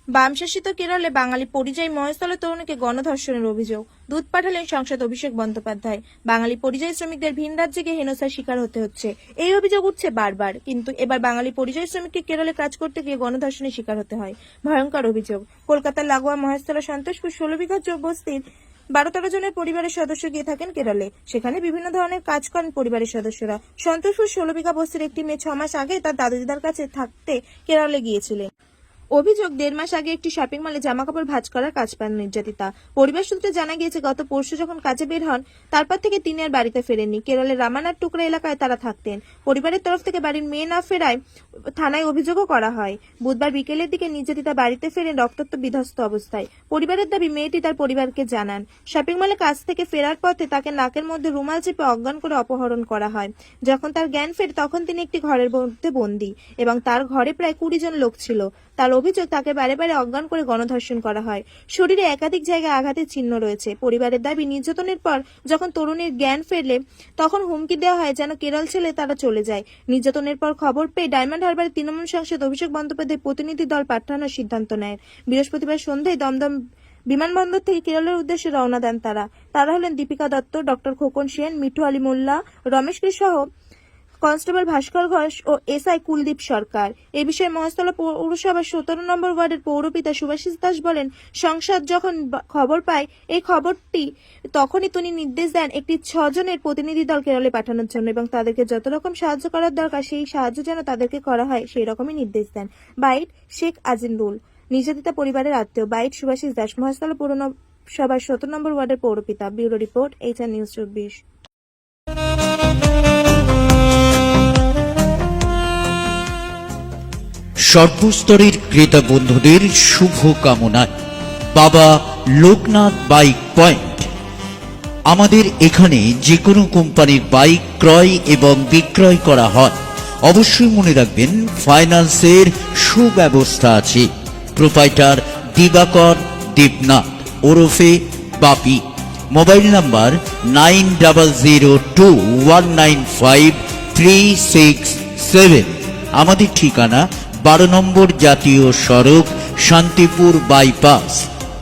বামশাসিত কেরলে বাঙালি পরিযায়ী মহেশতলা তরুণীকে গণধর্ষণের অভিযোগ। দুধ পাঠালেন সাংসদ অভিষেক বন্দ্যোপাধ্যায়। বাঙালি পরিযায়ী শ্রমিকদের ভিন রাজ্যে গিয়ে হেনস্থার শিকার হতে হচ্ছে, এই অভিযোগ উঠছে বারবার। কিন্তু এবার বাঙালি পরিযায়ী শ্রমিককে কেরলে কাজ করতে গিয়ে গণধর্ষণের শিকার হতে হয়। ভয়ঙ্কর অভিযোগ। কলকাতার লাগোয়া মহেশতলা সন্তোষপুর 16 বিঘা বস্তির 12-13 জনের পরিবারের সদস্য গিয়ে থাকেন কেরলে। সেখানে বিভিন্ন ধরনের কাজ করেন পরিবারের সদস্যরা। সন্তোষপুর 16 বিঘা বস্তির একটি মেয়ে 6 মাস আগে তার দাদু দিদার কাছে থাকতে কেরলে গিয়েছিলেন। অভিযোগ, 1.5 মাস আগে একটি শপিং মলে জামাকাপড় ভাঁজ করার কাজ পান নির্যাতিতা। পরিবার সূত্রে জানা গিয়েছে, গত পরশু যখন কাজে বের হন তারপর থেকে তিনি আর বাড়িতে ফেরেননি। কেরলের রামানার টুকরা এলাকায় তারা থাকতেন। পরিবারের তরফ থেকে বাড়ির মেয়ে না ফেরায় থানায় অভিযোগও করা হয়। বুধবার বিকেলের দিকে নির্যাতিতা বাড়িতে ফেরেন রক্তাক্ত বিধ্বস্ত অবস্থায়। পরিবারের দাবি, মেয়েটি তার পরিবারকে জানান শপিং মলে কাজ থেকে ফেরার পথে তাকে নাকের মধ্যে রুমাল চেপে অজ্ঞান করে অপহরণ করা হয়। যখন তার জ্ঞান ফেরে তখন তিনি একটি ঘরের মধ্যে বন্দী এবং তার ঘরে প্রায় 20 জন লোক ছিল। তার অভিযোগ, তাকে বারে বারে অজ্ঞান করে গণধর্ষণ করা হয়। শরীরে একাধিক জায়গায় আঘাতের চিহ্ন রয়েছে। পরিবারের দাবি, নির্যাতনের পর যখন তরুণীর জ্ঞান ফেরলে তখন হুমকি দেওয়া হয় যেন কেরল ছেড়ে তারা চলে যায়। নির্যাতনের পর খবর পেয়ে ডায়মন্ড হারবারের তৃণমূল সাংসদ অভিষেক বন্দ্যোপাধ্যায় প্রতিনিধি দল পাঠানোর সিদ্ধান্ত নেয়। বৃহস্পতিবার সন্ধ্যায় দমদম বিমানবন্দর থেকে কেরলের উদ্দেশ্যে রওনা দেন তারা হলেন দীপিকা দত্ত, ডক্টর খোকন সেন, মিঠু আলী মোল্লা, রমেশ কৃষ্ণ সহ কনস্টেবল ভাস্কর ঘোষ ও এসআই কুলদীপ সরকার। এ বিষয়ে মহেশতলা পৌরসভার 17 নম্বর ওয়ার্ডের পৌরপিতা সুভাষিস দাস বলেন, সংসদ যখন খবর পায় এই খবরটি তখনই তিনি নির্দেশ দেন একটি 6 জনের প্রতিনিধি দল কেরলে পাঠানোর জন্য এবং তাদেরকে যত রকম সাহায্য করার দরকার সেই সাহায্য যেন তাদেরকে করা হয় সেই রকমই নির্দেশ দেন। বাইট শেখ আজিমুল, নির্যাতিতা পরিবারের আত্মীয়। বাইট সুভাষিস দাস, মহেশতলা পৌরসভার 17 নম্বর ওয়ার্ডের পৌরপিতা। Bureau report, HR news 24। সর্বস্তরের ক্রেতা বন্ধুদের শুভ কামনায় বাবা লোকনাথ বাইক পয়েন্ট। আমাদের এখানে যে কোনো কোম্পানির বাইক ক্রয় এবং বিক্রয় করা হয়। অবশ্যই মনে রাখবেন, ফাইন্যান্সের সুব্যবস্থা আছে। প্রোপাইটার দিবাকর দেবনাথ ওরফে বাপি। Mobile number 9002195367। আমাদের ঠিকানা 12 নম্বর জাতীয় সড়ক, শান্তিপুর বাইপাস,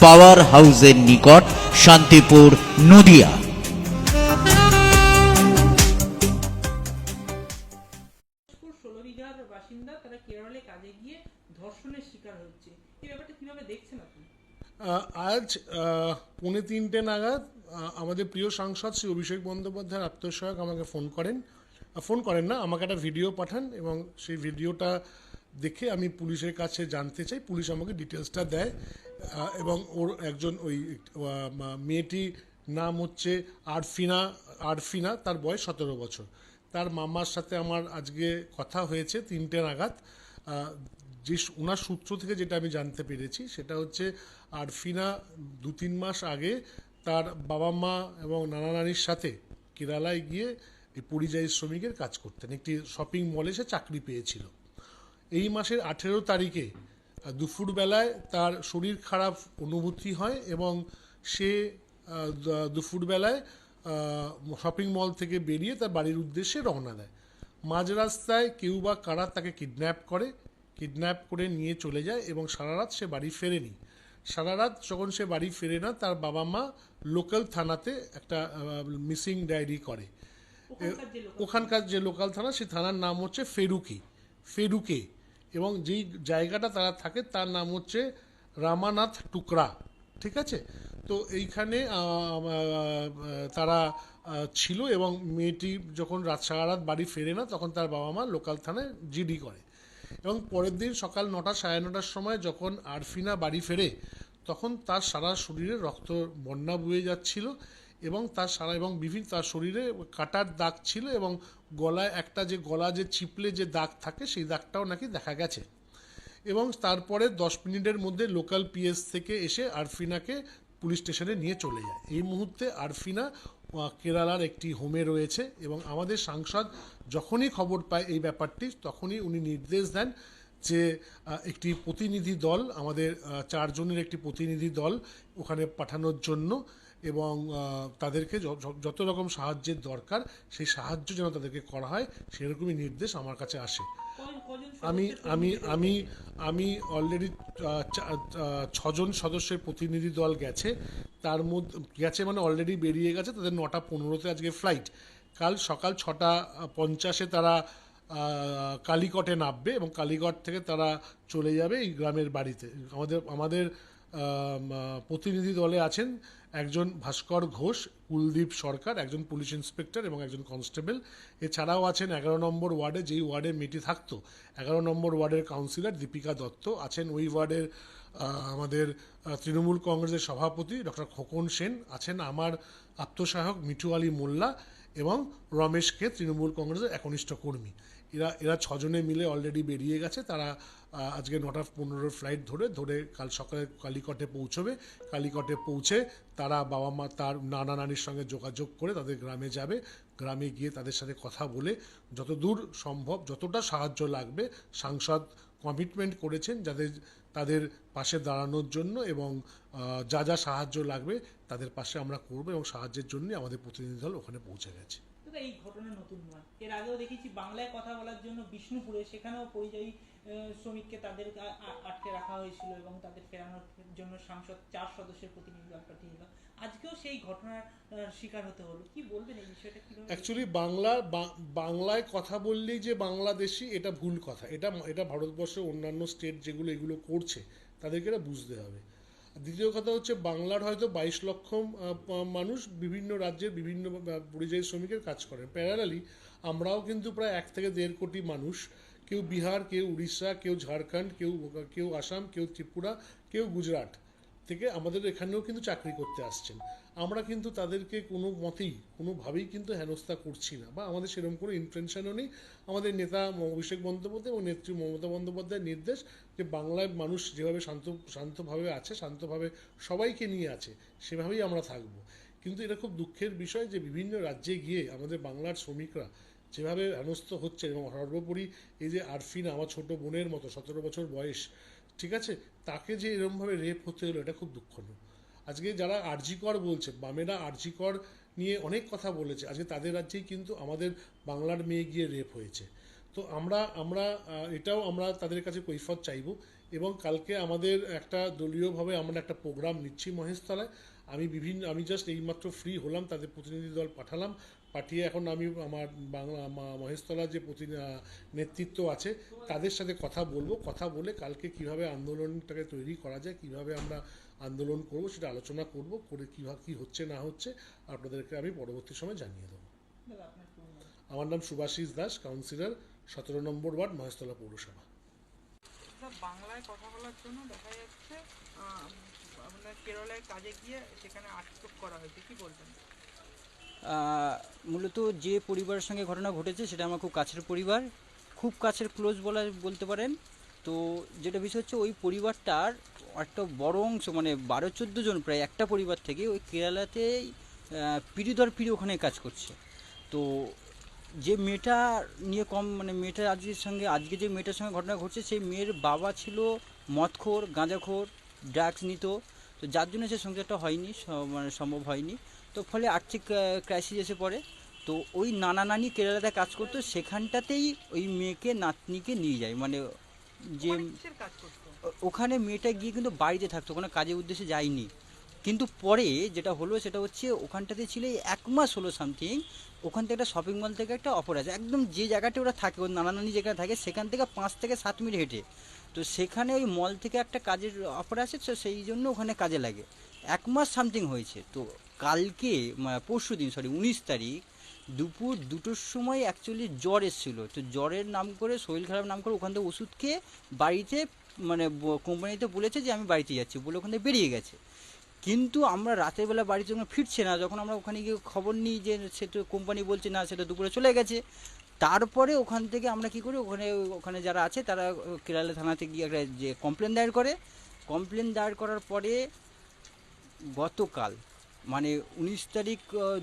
পাওয়ার হাউসের নিকট, শান্তিপুর, নদিয়া। 16 বিঘার বাসিন্দা, তারা কেরলে কাজে গিয়ে ধর্ষণের শিকার হচ্ছে। এই ব্যাপারটা কিভাবে দেখছেন আপনি? আজ 2:45 নাগাদ আমাদের প্রিয় সাংসদ শ্রী অভিষেক বন্দ্যোপাধ্যায়ের আত্মসহায়ক আমাকে ফোন করেন না, আমাকে একটা ভিডিও পাঠান এবং সেই ভিডিওটা দেখে আমি পুলিশের কাছে জানতে চাই। পুলিশ আমাকে ডিটেলসটা দেয় এবং ওর একজন ওই মেয়েটির নাম হচ্ছে আরফিনা, তার বয়স 17 বছর। তার মামার সাথে আমার আজকে কথা হয়েছে 3টে নাগাদ। যে ওনার সূত্র থেকে যেটা আমি জানতে পেরেছি সেটা হচ্ছে, আরফিনা 2-3 মাস আগে তার বাবা মা এবং নানা নানির সাথে কেরালায় গিয়ে এই পরিযায়ী শ্রমিকের কাজ করতেন। একটি শপিং মলে সে চাকরি পেয়েছিল। এই মাসের 18 তারিখে দুপুরবেলায় তার শরীর খারাপ অনুভূতি হয় এবং সে দুপুরবেলায় শপিং মল থেকে বেরিয়ে তার বাড়ির উদ্দেশ্যে রওনা দেয়। মাঝ রাস্তায় কেউ বা কারা তাকে কিডন্যাপ করে নিয়ে চলে যায় এবং সারা রাত সে বাড়ি ফেরেনি। সারা রাত যখন সে বাড়ি ফেরে না, তার বাবা মা লোকাল থানাতে একটা মিসিং ডায়েরি করে। ওখানকার যে লোকাল থানা, সেই থানার নাম হচ্ছে ফেরুকে এবং যেই জায়গাটা তারা থাকে তার নাম হচ্ছে রামানাথ টুকরা। ঠিক আছে, তো এইখানে তারা ছিল এবং মেয়েটি যখন সারা রাত বাড়ি ফেরে না তখন তার বাবা মা লোকাল থানায় জিডি করে এবং পরের দিন সকাল 9টা 9:30টার সময় যখন আরফিনা বাড়ি ফেরে তখন তার সারা শরীরে রক্ত বন্যা বয়ে যাচ্ছিল এবং তার শরীরে কাটার দাগ ছিল এবং গলায় একটা গলা চিপলে যে দাগ থাকে সেই দাগটাও নাকি দেখা গেছে। এবং তারপরে 10 মিনিটের মধ্যে লোকাল পিএস থেকে এসে আরফিনাকে পুলিশ স্টেশনে নিয়ে চলে যায়। এই মুহূর্তে আরফিনা কেরালার একটি হোমে রয়েছে এবং আমাদের সাংসদ যখনই খবর পায় এই ব্যাপারটি তখনই উনি নির্দেশ দেন যে একটি প্রতিনিধি দল, আমাদের 4 জনের একটি প্রতিনিধি দল ওখানে পাঠানোর জন্য এবং তাদেরকে যত রকম সাহায্যের দরকার সেই সাহায্য যেন তাদেরকে করা হয় সেরকমই নির্দেশ আমার কাছে আসে। কজন আমি সদস্যের আমি প্রতিনিধি দল আমি গেছে? আমি অলরেডি 6জন সদস্যের প্রতিনিধি দল গেছে, তার মধ্যে গেছে মানে অলরেডি বেরিয়ে গেছে, তাদের 9:15-তে আজকে ফ্লাইট। কাল সকাল 6:50-এ তারা কালিকটে নামবে এবং কালীঘাট থেকে তারা চলে যাবে এই গ্রামের বাড়িতে। আমাদের আমাদের প্রতিনিধি দলে আছেন একজন ভাস্কর ঘোষ, কুলদীপ সরকার, একজন পুলিশ ইন্সপেক্টর এবং একজন কনস্টেবল। এছাড়াও আছেন 11 নম্বর ওয়ার্ডে, যেই ওয়ার্ডে মেয়েটি থাকতো, 11 নম্বর ওয়ার্ডের কাউন্সিলর দীপিকা দত্ত আছেন। ওই ওয়ার্ডের আমাদের তৃণমূল কংগ্রেসের সভাপতি ডক্টর খোকন সেন আছেন, আমার আত্মসহায়ক মিঠু আলী মোল্লা এবং রমেশকে, তৃণমূল কংগ্রেসের একনিষ্ঠ কর্মী। এরা 6জনে মিলে অলরেডি বেরিয়ে গেছে। তারা আজকে 9:15 ফ্লাইট ধরে কাল সকালে কালীকটে পৌঁছবে। কালীকটে পৌঁছে তারা বাবা মা, তার নানা নানির সঙ্গে যোগাযোগ করে তাদের গ্রামে যাবে। গ্রামে গিয়ে তাদের সাথে কথা বলে যতদূর সম্ভব, যতটা সাহায্য লাগবে, সাংসদ কমিটমেন্ট করেছেন তাদের পাশে দাঁড়ানোর জন্য, এবং যা যা সাহায্য লাগবে তাদের পাশে আমরা করব, এবং সাহায্যের জন্য আমাদের প্রতিনিধি দল ওখানে পৌঁছে গেছে। দাদা, এই ঘটনা নতুন নয়, এর আগেও দেখেছি বাংলায় কথা বলার জন্য বিষ্ণুপুরে, সেখানেও পরিযায়ী শ্রমিককে তাদের আটকে রাখা হয়েছিল এবং তাদের ফেরানোর জন্য সাংসদ 4 সদস্যের প্রতিনিধি দল পাঠিয়েছিল। আজকেও সেই ঘটনার শিকার হতে হলো, কি বলবেন এই বিষয়টা? কিভাবে অ্যাকচুয়ালি বাংলায় কথা বললেই যে বাংলাদেশি, এটা ভুল কথা। এটা ভারতবর্ষের অন্যান্য স্টেট যেগুলো এগুলো করছে তাদেরকে এটা বুঝতে হবে। দ্বিতীয় কথা হচ্ছে, বাংলার হয়তো 22 লক্ষ মানুষ বিভিন্ন রাজ্যের বিভিন্ন পরিযায়ী শ্রমিকের কাজ করেন। প্যারালালি আমরাও কিন্তু প্রায় 1 থেকে 1.5 কোটি মানুষ, কেউ বিহার, কেউ উড়িষ্যা, কেউ ঝাড়খণ্ড, কেউ আসাম, কেউ ত্রিপুরা, কেউ গুজরাট থেকে আমাদের এখানেও কিন্তু চাকরি করতে আসছেন। আমরা কিন্তু তাদেরকে কোনোভাবেই কিন্তু হেনস্থা করছি না, বা আমাদের সেরকম কোনো ইন্টেনশনও নেই। আমাদের নেতা অভিষেক বন্দ্যোপাধ্যায় এবং নেত্রী মমতা বন্দ্যোপাধ্যায়ের নির্দেশ যে বাংলায় মানুষ যেভাবে শান্তভাবে আছে, শান্তভাবে সবাইকে নিয়ে আছে, সেভাবেই আমরা থাকব। কিন্তু এটা খুব দুঃখের বিষয় যে বিভিন্ন রাজ্যে গিয়ে আমাদের বাংলার শ্রমিকরা যেভাবে হেনস্থ হচ্ছে, এবং সর্বোপরি এই যে আরফিনা, আমার ছোট বোনের মতো 17 বছর বয়স, ঠিক আছে, তাকে যে এরকমভাবে রেপ হতে হলো, এটা খুব দুঃখজনক। আজকে যারা আরজিকর বলছে, বামেরা আরজিকর নিয়ে অনেক কথা বলেছে, আজকে তাদের রাজ্যেই কিন্তু আমাদের বাংলার মেয়ে গিয়ে রেপ হয়েছে। তো আমরা তাদের কাছে কৈফিয়ত চাইব, এবং কালকে আমাদের একটা দলীয়ভাবে আমরা একটা প্রোগ্রাম নিচ্ছি মহেশতলায়। আমি জাস্ট এইমাত্র ফ্রি হলাম, তাদের প্রতিনিধি দল পাঠিয়ে এখন আমি আমার মহেশতলার যে নেতৃত্ব আছে তাদের সাথে কথা বলে কালকে কিভাবে আন্দোলনটাকে তৈরি করা যায়, কিভাবে আমরা আন্দোলন করব সেটা আলোচনা করে কী হচ্ছে না হচ্ছে আপনাদেরকে আমি পরবর্তী সময় জানিয়ে দেবো। দাদা, আপনার পুরো নাম? আমার নাম সুভাষিস দাস, কাউন্সিলর, 17 নম্বর ওয়ার্ড, মহেশতলা পৌরসভা। বাংলায় কথা বলার জন্য দেখা যাচ্ছে আপনার কেরলায় কাজে গিয়ে সেখানে আটক করা হয়েছে, কি বলবেন? মূলত যে পরিবারের সঙ্গে ঘটনা ঘটেছে সেটা আমার খুব কাছের পরিবার, খুব কাছের ক্লোজ বলতে পারেন। তো যেটা বিষয় হচ্ছে, ওই পরিবারটার একটা বড় অংশ, মানে 12-14 জন প্রায় একটা পরিবার থেকে ওই কেরালাতেই পিড়িদর পিড়ি ওখানে কাজ করছে। তো যে মেয়েটা নিয়ে মেয়েটার আজকে যে মেয়েটার সঙ্গে ঘটনা ঘটছে, সেই মেয়ের বাবা ছিল মদখোর, গাঁজাখোর, ড্রাগস নিত। তো যার জন্য সে সংসারটা হয়নি, সম্ভব হয়নি। তো ফলে আর্থিক ক্রাইসিস এসে পড়ে। তো ওই নানা নানি কেরালাতে কাজ করতো, সেখানটাতেই ওই মেয়েকে নাতনিকে নিয়ে যায়। মানে যে কাজ করতো ওখানে মেয়েটা গিয়ে কিন্তু বাড়িতে থাকতো, ওখানে কাজের উদ্দেশ্যে যায়নি। কিন্তু পরে যেটা হলো সেটা হচ্ছে, ওখানটাতে ছিল 1 মাস হলো সামথিং, ওখান থেকে একটা শপিং মল থেকে একটা অফার আছে, একদম যে জায়গাটা ওরা থাকে, ওর নানা নানি যেখানে থাকে সেখান থেকে 5 থেকে 7 মিনিট হেঁটে। তো সেখানে ওই মল থেকে একটা কাজের অফার আছে, তো সেই জন্য ওখানে কাজে লাগে। 1 মাস সামথিং হয়েছে। তো কালকে পরশু দিন 19 তারিখ দুপুর 2টোর সময় অ্যাকচুয়ালি জ্বর এসেছিলো। তো জ্বরের নাম করে, শরীর খারাপ নাম করে ওখান থেকে ওষুধ খেয়ে বাড়িতে, কোম্পানিতে বলেছে যে আমি বাড়িতে যাচ্ছি বলে ওখান থেকে বেরিয়ে গেছে। কিন্তু আমরা রাতের বেলা বাড়িতে যখন ফিরছে না, যখন আমরা ওখানে গিয়ে খবর নিই যে সে তো কোম্পানি বলছে না, সেটা দুপুরে চলে গেছে। তারপরে ওখান থেকে আমরা কি করি, ওখানে যারা আছে তারা কেরালা থানাতে গিয়ে একটা যে কমপ্লেন দায়ের করে। কমপ্লেন দায়ের করার পরে গতকাল 19 তারিখ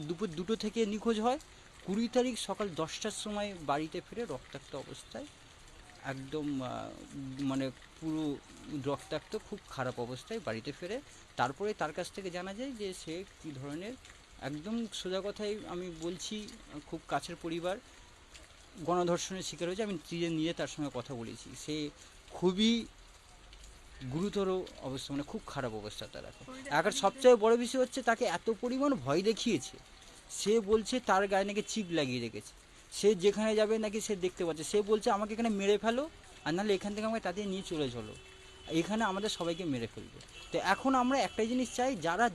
দুপুর 2টো থেকে নিখোঁজ হয়। 20 তারিখ সকাল 10টার সময় বাড়িতে ফিরে রক্তাক্ত অবস্থায়, একদম পুরো রক্তাক্ত, খুব খারাপ অবস্থায় বাড়িতে ফেরে। তারপরে তার কাছ থেকে জানা যায় যে সে কী ধরনের, একদম সোজা কথাই আমি বলছি, খুব কাছের পরিবার, গণধর্ষণের শিকার হয়েছে। আমি নিজে তার সঙ্গে কথা বলেছি, সে খুবই গুরুতর অবস্থা, মানে খুব খারাপ অবস্থা তার এখন সবচেয়ে বড় বিষয় হচ্ছে তাকে এত পরিমাণ ভয় দেখিয়েছে, সে বলছে তার গায়ে নাকি চিপ লাগিয়ে রেখেছে, সে যেখানে যাবে নাকি সে দেখতে পাচ্ছে, সে বলছে আমাকে এখানে মেরে ফেলো আর নাহলে এখান থেকে আমাকে তাদের নিয়ে চলে চলো, এখানে আমাদের সবাইকে মেরে ফেলবে। তো এখন আমরা একটাই জিনিস চাই, যারা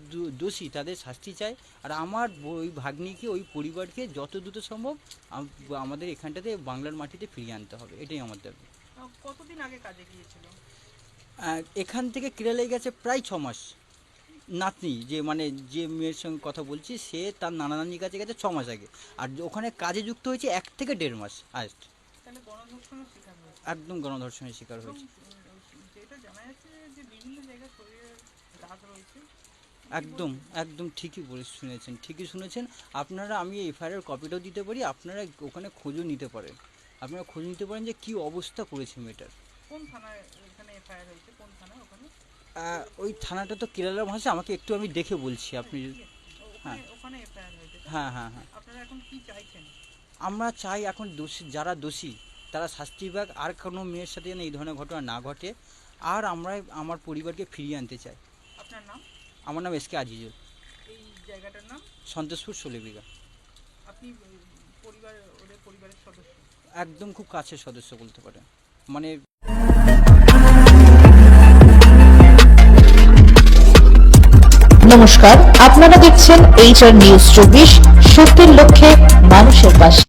দোষী তাদের শাস্তি চাই, আর আমার ওই ভাগ্নিকে, ওই পরিবারকে যত দ্রুত সম্ভব আমাদের এখানটাতে বাংলার মাটিতে ফিরিয়ে আনতে হবে, এটাই আমার দাবি। কতদিন আগে কাজে গিয়েছিল? এখান থেকে কেরালায় গেছে প্রায় 6 মাস। নাতনি যে মেয়ের সঙ্গে কথা বলছি, সে তার নানা নানির কাছে গেছে 6 মাস আগে, আর ওখানে কাজে যুক্ত হয়েছে 1 থেকে 1.5 মাস আজ। তাহলে গণধর্ষণের শিকার হয়েছে? একদম গণধর্ষণের শিকার হয়েছে। যেটা জানা যাচ্ছে যে বিভিন্ন জায়গায় শরীরে দাগ রয়েছে। একদম একদম ঠিকই শুনেছেন আপনারা। আমি এফআইআর কপিটাও দিতে পারি, আপনারা ওখানে খোঁজও নিতে পারেন, যে কি অবস্থা করেছে মেয়েটার। কোন থানায় এখানে এফআইআর হয়েছে? কোন থানায় ওখানে? ওই থানাটা তো কেরালার ভাষা, আমাকে একটু আমি দেখে বলছি আপনি। হ্যাঁ ওখানে এফআইআর হয়েছে। হ্যাঁ হ্যাঁ হ্যাঁ। আপনারা এখন কি চাইছেন? আমরা চাই এখন যারা দোষী তারা শাস্তি পাক, আর কোনো মেয়ের সাথে যেন এই ধরনের ঘটনা না ঘটে, আর আমরা আমার পরিবারকে ফিরিয়ে আনতে চাই। আপনার নাম? আমার নাম এসকে আজিজুল। এই জায়গাটার নাম? সন্তোষপুর 16 বিঘা। আপনি ওদের পরিবারের সদস্য? একদম খুব কাছের সদস্য বলতে পারেন, মানে নমস্কার, আপনারা দেখছেন HR নিউজ 24, সত্যের লক্ষ্যে মানুষের পাশে।